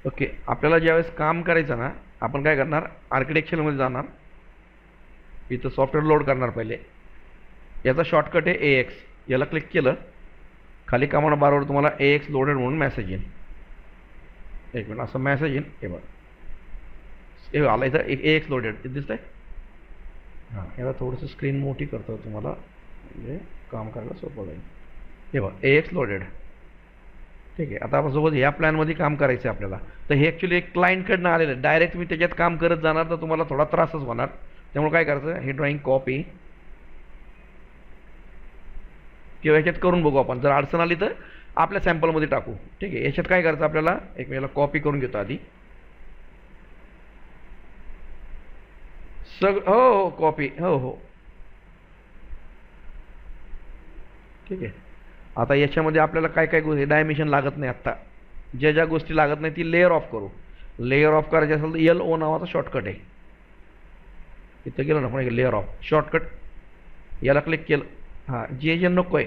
Okay, आपल्याला ज्यावेळेस काम करायचं ना, आपण काय करणार, आर्किटेक्चरमध्ये जाणार, इथं सॉफ्टवेअर लोड करणार पहिले. याचा शॉर्टकट आहे AX. याला क्लिक केलं, खाली कमांड बारवर तुम्हाला AX लोडेड म्हणून मेसेज येईल. एक मिनिट, असं मेसेज येईल. हे बघा, हे आला इथं AX लोडेड दिसतंय. हां, याला थोडंसं स्क्रीन मोठी करतो तुम्हाला, म्हणजे काम करायला सोपं जाईल. हे बघा, AX लोडेड. ठीक आहे. आता आपण सोबत ह्या प्लॅनमध्ये काम करायचं आहे आपल्याला, तर हे ॲक्च्युली एक क्लायंटकडनं आलेलं आहे. डायरेक्ट मी त्याच्यात काम करत जाणार तर तुम्हाला थोडा त्रासच होणार. त्यामुळे काय करायचं, हे ड्रॉइंग कॉपी किंवा याच्यात करून बघू आपण. जर अडचण आली तर आपल्या सॅम्पलमध्ये टाकू. ठीक आहे. याच्यात काय करायचं आपल्याला, एक वेळेला कॉपी करून घेतो आधी हो हो, कॉपी, हो हो. ठीक आहे. आता याच्यामध्ये आपल्याला काय काय गोष्टी, डायमेन्शन लागत नाही आत्ता, ज्या ज्या गोष्टी लागत नाही ती लेअर ऑफ करू. लेअर ऑफ करायची असेल तर LO नावाचा शॉर्टकट आहे. इथं गेलो ना आपण, लेअर ऑफ शॉर्टकट, याला क्लिक केलं. हां, जे जे नको आहे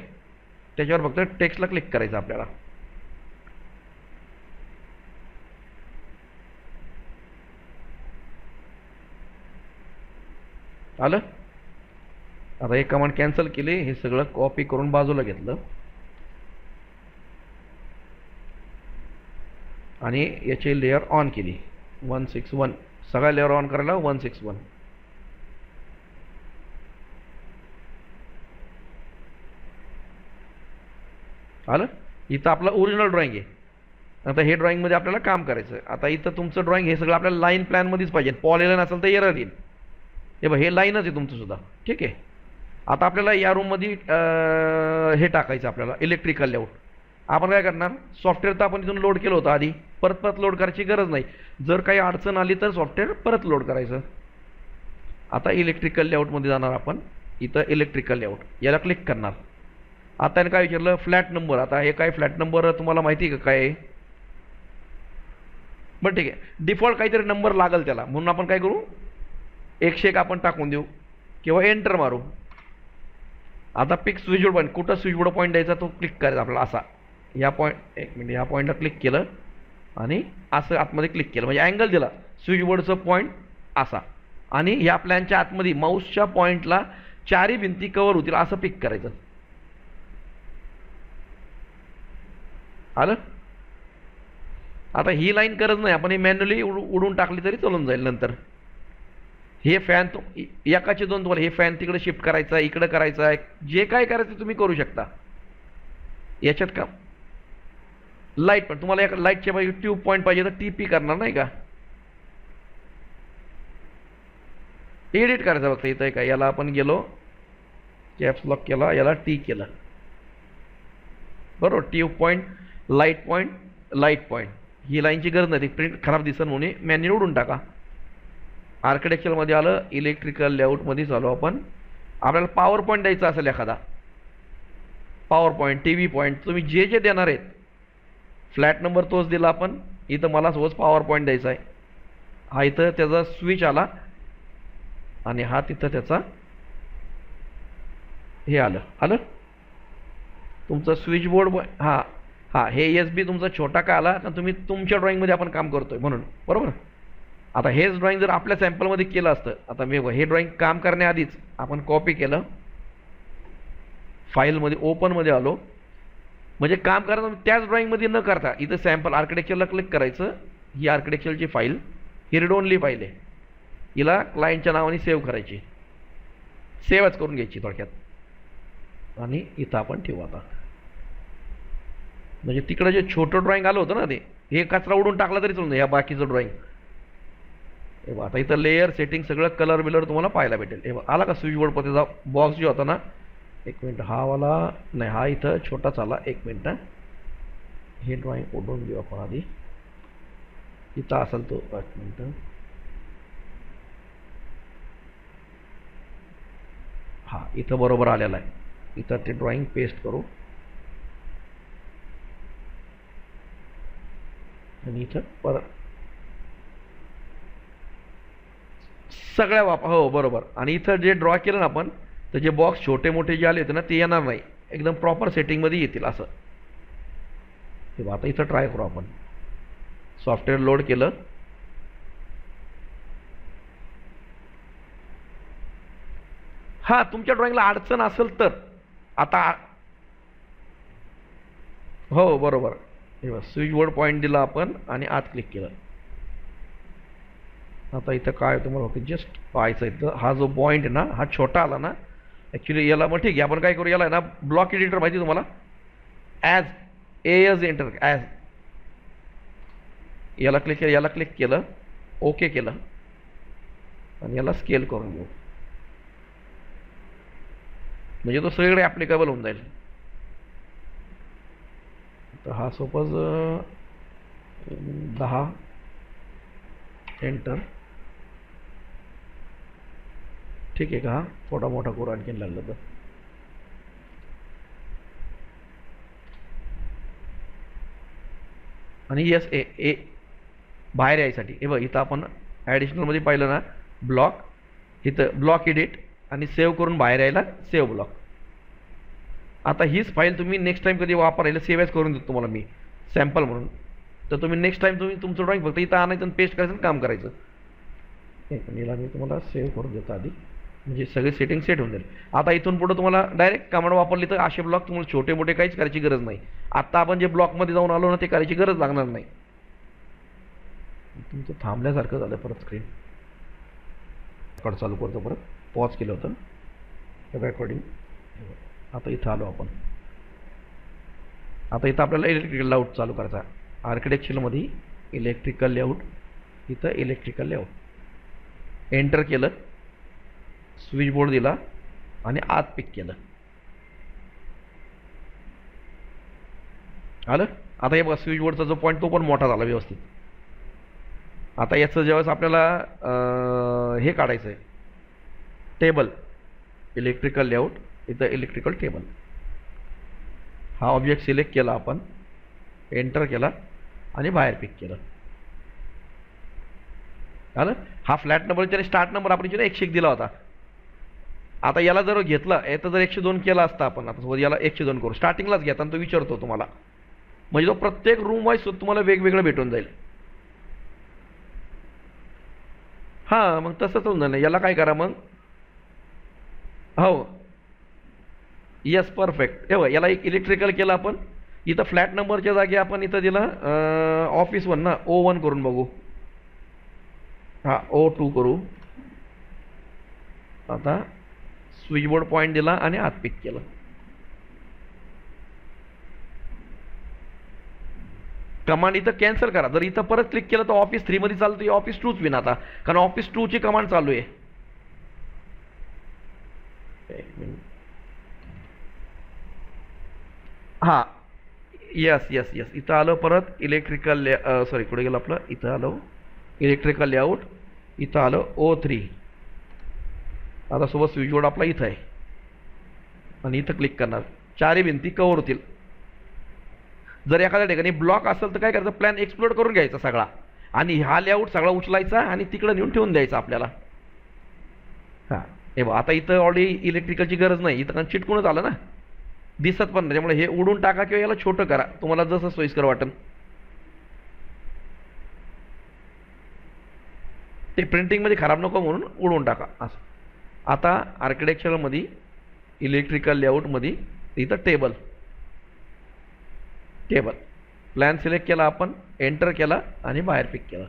त्याच्यावर फक्त टेक्स्टला क्लिक करायचं आपल्याला. आलं. आता एक कमांड कॅन्सल केली, हे सगळं कॉपी करून बाजूला घेतलं आणि याची लेअर ऑन केली 161. सगळ्या लेअर ऑन करायला 161. आलं. इथं आपलं ओरिजिनल ड्रॉइंग आहे. आता हे ड्रॉइंगमध्ये आपल्याला काम करायचं आहे. आता इथं तुमचं ड्रॉइंग हे सगळं आपल्याला लाईन प्लॅनमध्येच पाहिजे. पॉलीलाईन असेल तर एरर येईल. हे बघ, हे लाईनच आहे तुमचं सुद्धा. ठीक आहे. आता आपल्याला या रूममध्ये हे टाकायचं आपल्याला, इलेक्ट्रिकल लेआउट. आपण काय करणार, सॉफ्टवेअर तर आपण इथून लोड केलं होतं आधी, परत परत लोड करायची गरज नाही. जर काही अडचण आली तर सॉफ्टवेअर परत लोड करायचं. आता इलेक्ट्रिकल लेआउटमध्ये जाणार आपण. इथं इलेक्ट्रिकल लेआउट, याला क्लिक करणार. आता काय विचारलं, फ्लॅट नंबर. आता हे काय फ्लॅट नंबर तुम्हाला माहिती आहे का काय आहे? बरं ठीक आहे, डिफॉल्ट काहीतरी नंबर लागेल त्याला, म्हणून आपण काय करू, 101 आपण टाकून देऊ किंवा एंटर मारू. आता पिक स्विचबोर्ड पॉईंट, कुठं स्विचबोर्ड पॉईंट द्यायचा तो क्लिक करायचा आपल्याला असा. या पॉईंट, एक मिनिट, या पॉईंटला क्लिक केलं आणि असं आतमध्ये क्लिक केलं, म्हणजे अँगल दिला स्विचबोर्डचं पॉईंट असा. आणि ह्या प्लॅनच्या आतमध्ये माऊसच्या पॉईंटला चारही भिंती कव्हर होतील असं पिक करायचं. आलं. आता ही लाईन गरज नाही, आपण ही मॅन्युअली उडून टाकली तरी चालून जाईल नंतर. हे फॅन एकाचे दोन, तुम्हाला हे फॅन तिकडे शिफ्ट करायचा आहे, इकडे करायचं आहे, जे काय करायचं तुम्ही करू शकता याच्यात. का लाईट पण तुम्हाला एक लाईटच्या पाहिजे, ट्यूब पॉईंट पाहिजे तर TP करणार नाही का, एडिट करायचं फक्त. इथं का याला आपण गेलो, कॅप्स लॉक केला, याला T केलं, बरोबर. Tube point, light point, light point. ही लाईनची गरज नाही, ती प्रिंट खराब दिसन म्हणून मॅन्युअली उडून टाका. आर्किटेक्चरमध्ये आलं, इलेक्ट्रिकल लेआउटमध्ये चालू आपण. आपल्याला पॉवर पॉईंट द्यायचा असेल एखादा, पॉवर पॉईंट, TV पॉईंट, तुम्ही जे जे देणार आहेत, फ्लॅट नंबर तोच दिला आपण. इथं मला सपोज पॉवर पॉईंट द्यायचा आहे. हा इथं त्याचा स्विच आला आणि हा तिथं त्याचा हे आलं. आलं तुमचं स्विच बोर्ड. हां हां, हे USB तुमचा छोटा का आला, कारण तुम्ही तुमच्या ड्रॉइंगमध्ये आपण काम करतोय म्हणून, बरोबर. आता हेच ड्रॉइंग जर आपल्या सॅम्पलमध्ये केलं असतं, आता मी हे ड्रॉइंग काम करण्याआधीच आपण कॉपी केलं, फाईलमध्ये ओपनमध्ये आलो, म्हणजे काम करायचं त्याच ड्रॉइंगमध्ये न करता इथं सॅम्पल आर्किटेक्चरला क्लिक करायचं. ही आर्किटेक्चरची फाईल, ही रीड ओनली फाईल आहे, हिला क्लायंटच्या नावाने सेव्ह करायची, सेव्हच करून घ्यायची थोडक्यात. आणि इथं आपण ठेवू आता. म्हणजे तिकडं जे छोटं ड्रॉइंग आलं होतं ना, ते हे कचरा उडून टाकला तरी चालून ह्या बाकीचं ड्रॉइंग. हे बघा, आता इथं लेअर सेटिंग सगळं कलर बिलर तुम्हाला पाहायला भेटेल. हे बघा, आला का स्विचबोर्ड पर त्याचा बॉक्स जो होता ना. एक मिनिट, हा वाला नाही, हा इथं छोटाच आला. एक मिनिट, हे ड्रॉइंग ओढून देऊ आपण आधी. इथं असेल तो, एक मिनिट. हा इथं बरोबर आलेला आहे. इथं ते ड्रॉइंग पेस्ट करू आणि इथं परत सगळ्या हो बरोबर. आणि इथं जे ड्रॉ केलं ना आपण, तर जे बॉक्स छोटे मोठे जे आले होते ना ते येणार नाही, एकदम प्रॉपर सेटिंगमध्ये येतील असं. हे आता इथं ट्राय करू आपण. सॉफ्टवेअर लोड केलं. हां, तुमच्या ड्रॉइंगला अडचण असेल तर आता हो बरोबर. हे बघ, स्विच बोर्ड पॉईंट दिला आपण आणि आत क्लिक केलं. आता इथं काय तुम्हाला फक्त जस्ट पाहायचं इथं हा जो पॉईंट आहे ना हा छोटा आला ना. ॲक्च्युली याला मग ठीक आहे, आपण काय करू, याला आहे ना ब्लॉक एडिटर माहिती तुम्हाला, ॲज एज एंटर ॲज, याला क्लिक केलं, याला क्लिक केलं, ओके केलं आणि याला स्केल करून घेऊ, म्हणजे तो सगळीकडे ॲप्लिकेबल होऊन जाईल. तर हा सपोज 10 एंटर. ठीक आहे का, हा थोडा मोठा करू आणखीन लागलं तर. आणि यस ए ए बाहेर यायसाठी हे बघ इथं आपण ॲडिशनलमध्ये पाहिलं ना, ब्लॉक, इथं ब्लॉक एडिट आणि सेव्ह करून बाहेर यायला सेव्ह ब्लॉक. आता हीच फाईल तुम्ही नेक्स्ट टाईम कधी वापरायला सेव्ह ॲज करून देतो तुम्हाला मी सॅम्पल म्हणून. तर तुम्ही नेक्स्ट टाईम तुम्ही तुमचं ड्रॉइंग फक्त इथं आणायचं आणि पेस्ट करायचं आणि काम करायचं. याला मी तुम्हाला सेव्ह करून देतो आधी, म्हणजे सगळे सेटिंग सेट होऊन जाईल. आता इथून पुढं तुम्हाला डायरेक्ट कमांड वापरली तर असे ब्लॉक तुम्हाला छोटे मोठे काहीच करायची गरज नाही. आत्ता आपण जे ब्लॉकमध्ये जाऊन आलो ना ते करायची गरज लागणार नाही. तुमचं थांबल्यासारखं झालं, परत स्क्रीन रेकॉर्ड चालू करतो, परत पॉज केलं होतं रेकॉर्डिंग. आता इथं आलो आपण. आता इथं आपल्याला इलेक्ट्रिकल लेआउट चालू करायचा. आर्किटेक्चरमध्ये इलेक्ट्रिकल लेआउट, इथं इलेक्ट्रिकल लेआउट एंटर केलं, स्विच बोर्ड दिला आणि आत पिक केलं. आलं. आता हे बघा स्विच बोर्डचा जो पॉईंट तो पण मोठा झाला व्यवस्थित. आता याचं ज्यावेळेस आपल्याला हे काढायचं आहे टेबल, इलेक्ट्रिकल लेआउट, इथं इलेक्ट्रिकल टेबल, हा ऑब्जेक्ट सिलेक्ट केला आपण, एंटर केला आणि बाहेर पिक केलं. आलं. हा फ्लॅट नंबर त्याने स्टार्ट नंबर आपण 101 दिला होता. आता याला जर घेतला, याचा जर 102 केला असता आपण, आता याला 102 करू, स्टार्टिंगलाच घेताना तो विचारतो तुम्हाला, म्हणजे तो प्रत्येक रूम वाईज तुम्हाला वेगवेगळं भेटून जाईल. हां, मग तसंच होऊन जाईल. याला काय करा मग, हो येस परफेक्ट. हे बघ याला एक इलेक्ट्रिकल केलं आपण, इथं फ्लॅट नंबरच्या जागी आपण इथं दिलं ऑफिस 1 ना, O1 करून बघू. हां O2 करू. आता स्विच बोर्ड पॉईंट दिला आणि आत पिक केलं. कमांड इथं कॅन्सल करा. जर इथं परत क्लिक केलं तर ऑफिस 3 मध्ये चालतं, ऑफिस 2च विन आता, कारण ऑफिस 2 ची कमांड चालू आहे. हां यस यस यस, इथं आलं परत इलेक्ट्रिकल सॉरी कुठे गेलं आपलं, इथं आलं इलेक्ट्रिकल लेआउट, इथं आलं O3. आता सोबत स्विच बोर्ड आपला इथं आहे आणि इथं क्लिक करणार, चारही भिंती कव्हर होतील. जर एखाद्या ठिकाणी ब्लॉक असेल तर काय करायचं, प्लॅन एक्सप्लोर करून घ्यायचा सगळा आणि हा लेआउट सगळा उचलायचा आणि तिकडं नेऊन ठेवून द्यायचा आपल्याला. हां हे बघा आता इथं ऑलरेडी इलेक्ट्रिकलची गरज नाही, इथं कारण चिटकूनच आलं ना, दिसत पण नाही. त्यामुळे हे उडून टाका किंवा याला छोटं करा, तुम्हाला जसं सोयीस्कर वाटेल. ते प्रिंटिंगमध्ये खराब नको म्हणून उडवून टाका असं. आता आर्किटेक्चरमध्ये इलेक्ट्रिकल लेआउटमध्ये इथं टेबल, टेबल प्लॅन सिलेक्ट केला आपण, एंटर केला आणि बाहेर पिक केला.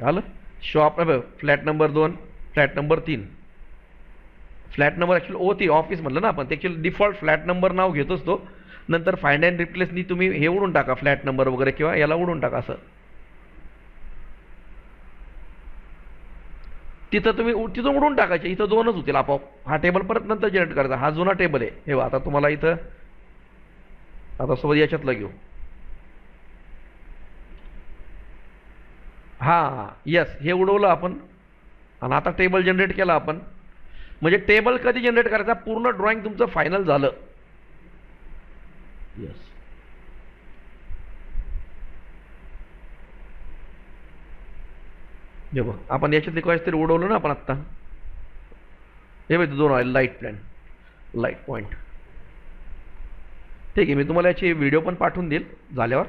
आलं. Shop flat number 2, flat number 3, flat number actually O3 office म्हटलं ना आपण, ते ॲक्च्युअली डिफॉल्ट फ्लॅट नंबर नाव घेतोच तो. नंतर फाइंड अँड रिप्लेसनी तुम्ही हे उडून टाका फ्लॅट नंबर वगैरे, किंवा याला उडून टाका असं. तिथं तुम्ही तिथून उडून टाकायचे, इथं 2च होतील आपोआप. हा टेबल परत नंतर जनरेट करायचा, हा जुना टेबल आहे. हे आता तुम्हाला इथं आता सोबत याच्यातलं घेऊ. हां यस, हे उडवलं आपण आणि आता टेबल जनरेट केला आपण. म्हणजे टेबल कधी जनरेट करायचा, पूर्ण ड्रॉइंग तुमचं फायनल झालं. यस हे बघ आपण याच्यातले काहीच तरी उडवलं ना आपण आत्ता. हे बघ 2 आहे लाईट प्लॅन, लाईट पॉईंट. ठीक आहे, मी तुम्हाला याची व्हिडिओ पण पाठवून देईल झाल्यावर.